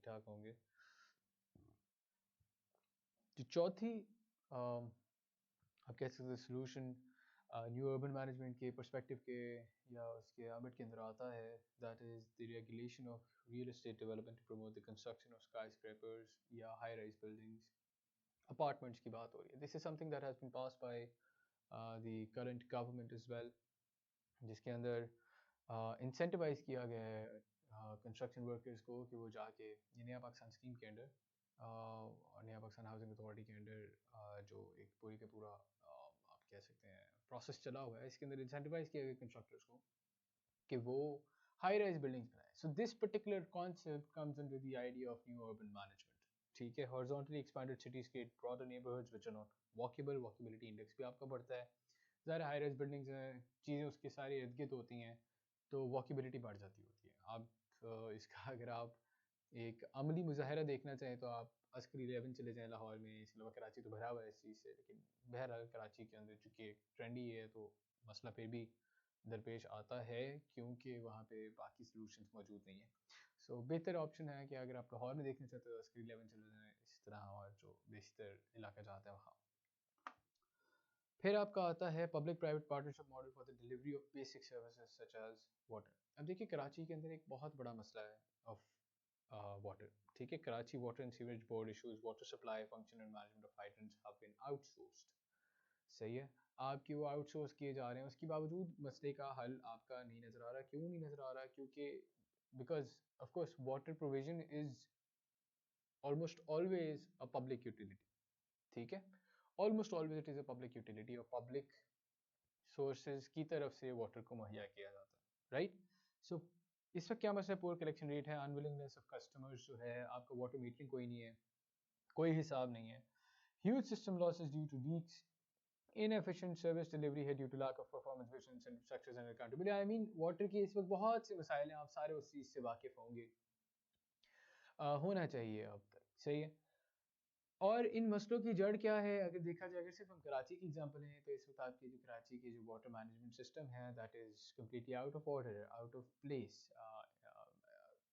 ठीक ठाक होंगे। जो चौथी आप कह सकते हैं सोल्यूशन न्यू अर्बन मैनेजमेंट के पर्सपेक्टिव के या उसके आबिट के अंदर आता है, that is the regulation of real estate development to promote the construction of skyscrapers या हाई राइज बिल्डिंग्स, अपार्टमेंट्स की बात हो रही है। This is something that has been pass by the current government is well, जिसके अंदर incentivise किया गया है कंस्ट्रक्शन वर्कर्स को कि वो जाके ये नया पाकिस्तान स्कीम के अंडर और नया पाकिस्तान हाउसिंग अथॉरिटी के अंडर जो एक पूरी का पूरा आप कह सकते हैं प्रोसेस चला हुआ है, इसके अंदर इंसेंटिवाइज किया गया कंस्ट्रक्टर्स को कि वो हाई राइज बिल्डिंग्स बनाए। So this particular concept comes into the idea of new urban management. ठीक है, horizontally expanded cities create broader neighbourhoods which are not walkable, walkability index भी आपका बढ़ता है। ज़्यादा हाई राइज बिल्डिंग्स हैं, चीज़ें उसकी सारी इर्द गिर्द होती हैं तो वॉकेबिलिटी बढ़ जाती होती है। आप इसका अगर आप एक अमली मुजाहरा देखना चाहें तो आप अस्कर 11 चले जाएँ लाहौर में, इसके अलावा कराची तो भरा हुआ है इस चीज़ से, लेकिन बहरहाल कराची के अंदर चूँकि एक ट्रेंडी है तो मसला फिर भी दरपेश आता है क्योंकि वहाँ पे बाकी सॉल्यूशंस मौजूद नहीं है। सो बेहतर ऑप्शन है कि अगर आप लाहौर में देखना चाहते हो तो अस्कर 11 चले जाएँ, इस तरह और जो बेशतर इलाका जाता है वहाँ। फिर आपका आता है public private partnership model for the delivery of basic services such as water. अब देखिए कराची के अंदर एक बहुत बड़ा मसला है ऑफ वाटर। ठीक है, Karachi water and sewerage board issues water supply function and management of hydrants have been outsourced. सही है, आपकी वो आउटसोर्स किए जा रहे हैं, उसके बावजूद मसले का हल आपका नहीं नज़र आ रहा। क्यों नहीं नज़र आ रहा? क्योंकि because of course water provision is almost always a public utility. ठीक है, almost always it is a public utility और पब्लिक सोर्सेज की तरफ से वाटर को मुहैया किया जाता है, राइट। सो इस वक्त क्या मसला है? पुअर कलेक्शन रेट है, अनविलिंगनेस ऑफ कस्टमर्स जो है, आपका वाटर मीटरिंग कोई नहीं है, कोई हिसाब नहीं है, huge system losses due to leaks, inefficient service delivery है due to lack of performance based incentive structures and accountability. I mean water की इस वक्त बहुत से मसाइल हैं, आप सारे उस चीज़ से वाकिफ होंगे, होना चाहिए अब तक। सही है, और इन मसलों की जड़ क्या है? अगर देखा जाए, अगर सिर्फ हम कराची की एग्जांपल हैं तो इस वक्त आपकी जो कराची की जो वाटर मैनेजमेंट सिस्टम है that is completely out of order, out of place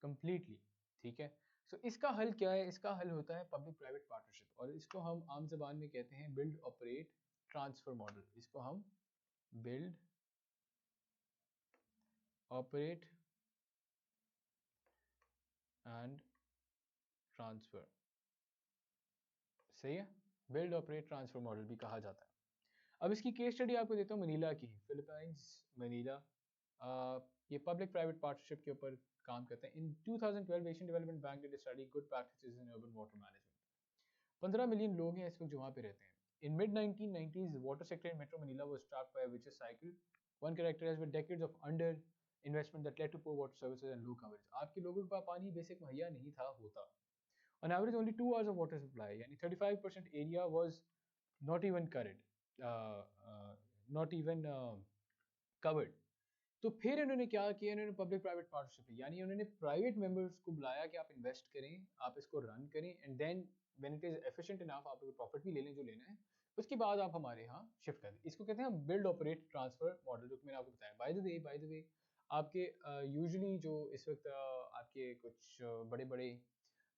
completely. ठीक है, सो इसका हल क्या है? इसका हल होता है पब्लिक प्राइवेट पार्टनरशिप, और इसको हम आम जबान में कहते हैं बिल्ड ऑपरेट ट्रांसफर मॉडल। इसको हम बिल्ड ऑपरेट एंड ट्रांसफर, सही है, बिल्ड ऑपरेट ट्रांसफर मॉडल भी कहा जाता है। अब इसकी केस स्टडी आपको देता हूँ मनीला की, फिलीपाइंस मनीला। ये पब्लिक प्राइवेट पार्टनरशिप के ऊपर काम करते हैं। In 2012 Asian Development Bank did study good practices in urban water management. 15 million लोग हैं इस वक्त जो वहाँ पे रहते हैं। In mid 1990s water sector in metro Manila was trapped by a vicious cycle, one characterised with decades of under investment that led to poor water services and low coverage. आपके लोगों के पास पानी बेसिक मुहैया नहीं था होता। On average, only 2 hours of water supply, यानी 35% area was not even covered, not even covered. तो फिर इन्होंने क्या किया? इन्होंने पब्लिक प्राइवेट पार्टनरशिप, यानी उन्होंने प्राइवेट मेंबर्स को बुलाया कि आप इन्वेस्ट करें, आप इसको रन करें, and then when it is efficient enough आप प्रॉफिट भी ले लें जो लेना है, उसके बाद आप हमारे यहाँ शिफ्ट करें। इसको कहते हैं बिल्ड ऑपरेट ट्रांसफर मॉडल, जो कि मैंने आपको बताया। बाय द वे आपके यूजुअली जो इस वक्त आपके कुछ बड़े बड़े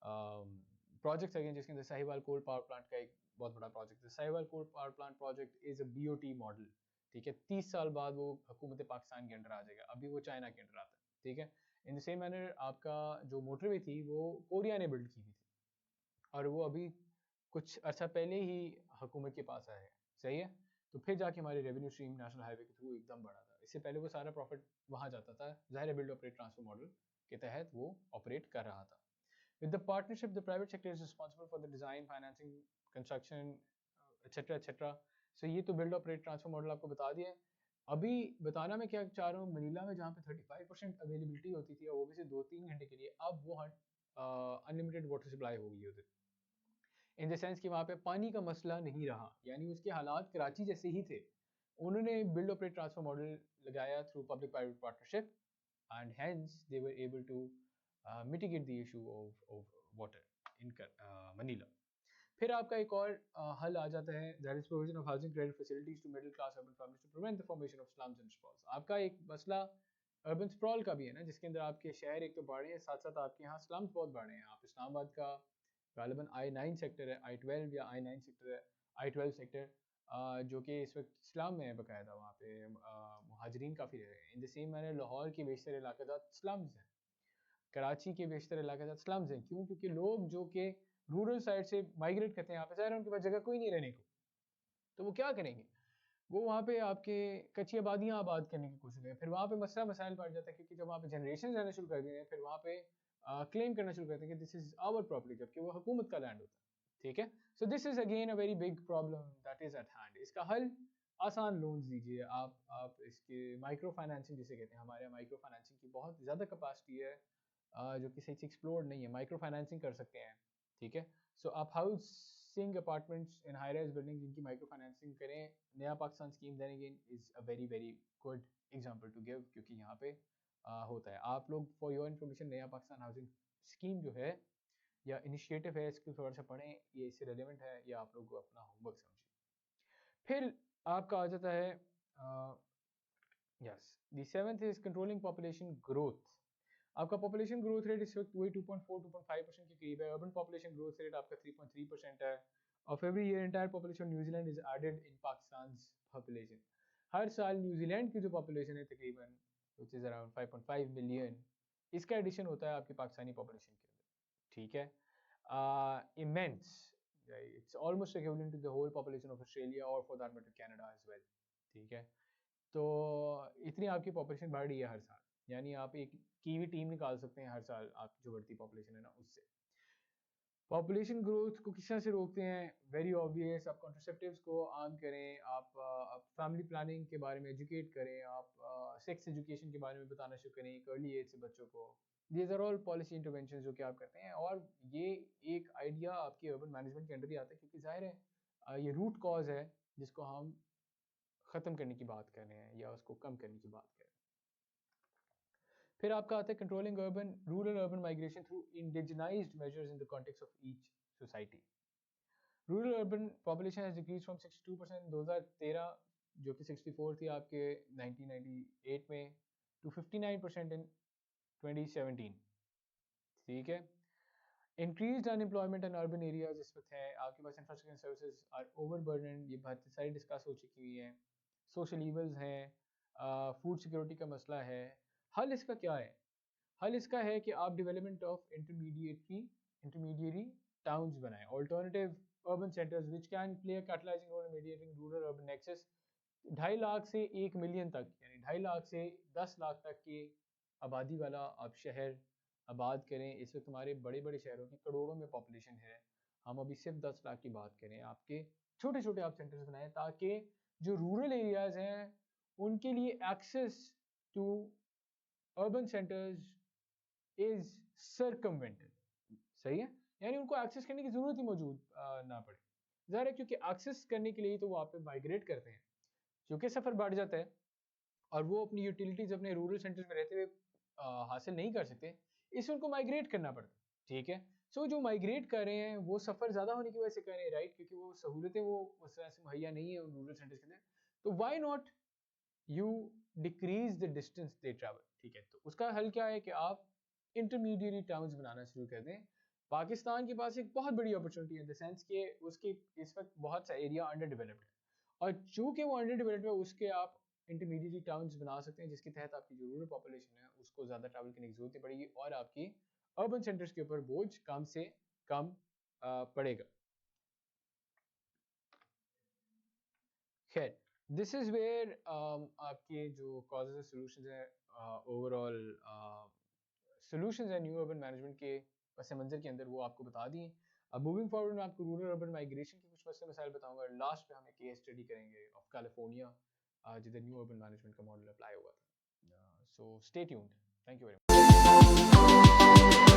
प्रोजेक्ट्स हैं जिसके अंदर साहिवाल कोल पावर प्लांट का एक बहुत बड़ा प्रोजेक्ट है। Sahiwal coal power plant project is a BOT model. ठीक है, 30 साल बाद वो हुकूमत पाकिस्तान के अंडर आ जाएगा, अभी वो चाइना के अंडर आता है। ठीक है, इन द सेम मैनर आपका जो मोटरवे थी वो कोरिया ने बिल्ड की हुई थी और वो अभी कुछ अर्सा पहले ही हुकूमत के पास आया है। सही है, तो फिर जाके हमारे रेवेन्यू स्ट्रीम नेशनल हाईवे के थ्रू एकदम बढ़ा था। इससे पहले वो सारा प्रॉफिट वहाँ जाता था, ज़ाहिर बिल्ड ऑपरेट ट्रांसफर मॉडल के तहत वो ऑपरेट कर रहा था। With the partnership, the private sector is responsible for the design, financing, construction, etc. etc. So ये तो build operate transfer model आपको बता दिया है। अभी बताना मैं क्या चाह रहा हूँ, मनीला में जहाँ पे 35% अवेलेबिलिटी होती थी और वो भी से 2-3 घंटे के लिए, अब वो अनलिमिटेड वाटर सप्लाई हो गई उधर। इन द सेंस कि वहाँ पे पानी का मसला नहीं रहा, यानी उसके हालात कराची जैसे ही थे। उन्होंने बिल्ड ऑपरेट ट्रांसफर मॉडल लगाया through public private partnership and hence they were able to mitigate the issue of water in Manila. फिर आपका एक और हल आ जाता है, that is provision of housing credit facilities to middle class urban families to prevent the formation of slums and sprawls. आपका एक मसला अर्बन स्प्रॉल का भी है ना, जिसके अंदर आपके शहर एक तो बड़े हैं, साथ साथ आपके यहाँ स्लम्स बहुत बड़े हैं। आप इस्लामाबाद का गालिबन I9 सेक्टर है, I12 या I9 सेक्टर है, I12 सेक्टर जो कि इस वक्त इस्लाम में है बाकायदा, वहाँ पे मुहाजिरीन काफ़ी रहे हैं। इन द सेम मैंने लाहौर के बेशतर इलाके स्लम्स हैं, कराची के बेशतर इलाके स्लम्स हैं। क्यों? क्योंकि लोग जो कि रूरल साइड से माइग्रेट करते हैं यहाँ पे, ज़ाहिर है उनके पास जगह कोई नहीं रहने को, तो वो क्या करेंगे? वो वहाँ पे आपके कच्ची आबादियाँ आबाद करने की कोशिश करें, फिर वहाँ पे मसला मसाइल बढ़ जाता है, क्योंकि जब वहाँ पे जनरेशन रहना शुरू कर देते हैं, फिर वहाँ पे क्लेम करना शुरू करते हैं कि दिस इज़ आवर प्रॉपर्टी, जबकि वो हुकूमत का लैंड होता है। ठीक है, so this is again a very big problem that is eight hand. इसका हल आसान लोन्स दीजिए आप इसके माइक्रो फाइनेंसिंग जिसे कहते हैं, हमारे यहाँ माइक्रो फाइनेंसिंग की बहुत ज़्यादा कैपेसिटी है, जो कि सही से एक्सप्लोर्ड नहीं है। माइक्रो फाइनेंसिंग कर सकते हैं, ठीक है। सो आप housing apartments in high rise building जिनकी माइक्रो फाइनेंसिंग करें, Naya Pakistan scheme then again is a very very good example to give, क्योंकि यहाँ पे होता है। आप लोग फॉर योर इन्फॉर्मेशन नया पाकिस्तान हाउसिंग स्कीम जो है या इनिशिएटिव है, इसको थोड़ा सा पढ़ें, ये इससे रेलिवेंट है, या आप लोग अपना होमवर्क समझिए। फिर आपका आ जाता है yes, the seventh is controlling population growth. आपका पॉपुलेशन ग्रोथ रेट इस वक्त वही 2.4-2.5% के करीब है। अर्बन पॉपुलेशन ग्रोथ रेट आपका 3.3% है। Of every year entire population New Zealand is added in Pakistan population. हर साल न्यूजीलैंड की जो पॉपुलेशन है तकरीबन विच इज़ अराउंड 5.5 मिलियन, इसका एडिशन होता है आपकी पाकिस्तानी पॉपुलेशन के अंदर। ठीक है, immense, it's almost equivalent to the whole population of Australia और for that matter Canada as well. ठीक है, तो इतनी आपकी पॉपुलेशन बढ़ रही है हर साल, यानी आप एक कीवी टीम निकाल सकते हैं हर साल आपकी जो बढ़ती पॉपुलेशन है ना उससे। पॉपुलेशन ग्रोथ को किस तरह से रोकते हैं? वेरी ऑब्वियस, आप कॉन्ट्रासेप्टिव्स को आम करें, आप फैमिली प्लानिंग के बारे में एजुकेट करें, आप सेक्स एजुकेशन के बारे में बताना शुरू करें एक अर्ली एज से बच्चों को। These are all policy intervention जो कि आप करते हैं, और ये एक आइडिया आपकी अर्बन मैनेजमेंट के अंडर ही आता है, क्योंकि जाहिर है ये रूट कॉज है जिसको हम ख़त्म करने की बात कर रहे हैं या उसको कम करने की बात कर रहे हैं। फिर आपका आता है controlling urban rural urban migration through indigenised measures in the context of each society. Rural urban population has decrease from 62% 2013 जो कि 64 थी आपके 1998 में, टू 59% इन 2017। ठीक है, increase unemployment in urban areas इस वक्त है। आपके पास इंफ्रास्ट्रक्चर सर्विसेज आर ओवरबर्डन, ये बात सारी डिस्कस हो चुकी हुई है। सोशल ईवल्स हैं, फूड सिक्योरिटी का मसला है। हल इसका क्या है? हल इसका है कि आप डेवलपमेंट ऑफ इंटरमीडिएरी टाउन्स बनाएं, alternative urban centres which can play a catalysing role in mediating rural urban nexus. 2.5 lakh से 1 मिलियन तक, यानी 2.5 लाख से 10 लाख तक की आबादी वाला आप शहर आबाद करें। इस वक्त हमारे बड़े बड़े शहरों की करोड़ों में पॉपुलेशन है, हम अभी सिर्फ 10 लाख की बात करें। आपके छोटे छोटे आप सेंटर्स बनाएं ताकि जो रूरल एरियाज हैं उनके लिए access to urban centres is circumvented. सही है, यानी उनको एक्सेस करने की जरूरत ही मौजूद ना पड़े। ज़ाहिर है क्योंकि एक्सेस करने के लिए तो वो आप पे माइग्रेट करते हैं, क्योंकि सफ़र बढ़ जाता है और वो अपनी यूटिलिटीज़ अपने रूरल सेंटर्स में रहते हुए हासिल नहीं कर सकते, इससे उनको माइग्रेट करना पड़ता है। ठीक है, सो जो माइग्रेट कर रहे हैं वो सफ़र ज़्यादा होने की वजह से कर रहे हैं, राइट, क्योंकि वो सहूलतें वो उस तरह से मुहैया नहीं है उन रूरल सेंटर्स के अंदर। तो why not you decrease the distance they travel. ठीक है, तो उसका हल क्या है कि आप इंटरमीडिएट टाउन्स बनाना शुरू कर दें। पाकिस्तान के पास एक बहुत बड़ी अपॉर्चुनिटी है इन द सेंस कि उसकी इस वक्त बहुत सा एरिया अंडर डेवलप्ड है, और चूंकि वो अंडर डेवलप्ड है उसके आप इंटरमीडिएट टाउन्स बना सकते हैं, जिसके तहत आपकी जो रूरल पॉपुलेशन है उसको ज़्यादा ट्रैवल करने की जरूरत नहीं पड़ेगी और आपकी अर्बन सेंटर्स के ऊपर बोझ कम से कम पड़ेगा। खैर, दिस इज़ वेयर आपके जो कॉजेज सोल्यूशन है, ओवरऑल सोल्यूशन है न्यू अर्बन मैनेजमेंट के पस मंज़र के अंदर, वो आपको बता दी। अब मूविंग फॉरवर्ड मैं आपको रूरल अर्बन माइग्रेशन के कुछ मसले मसाइल बताऊंगा, लास्ट पे हम एक केस स्टडी करेंगे ऑफ कैलिफोर्निया जिधर न्यू अर्बन मैनेजमेंट का मॉडल अप्लाई हुआ था। So stay tuned, thank you very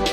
much.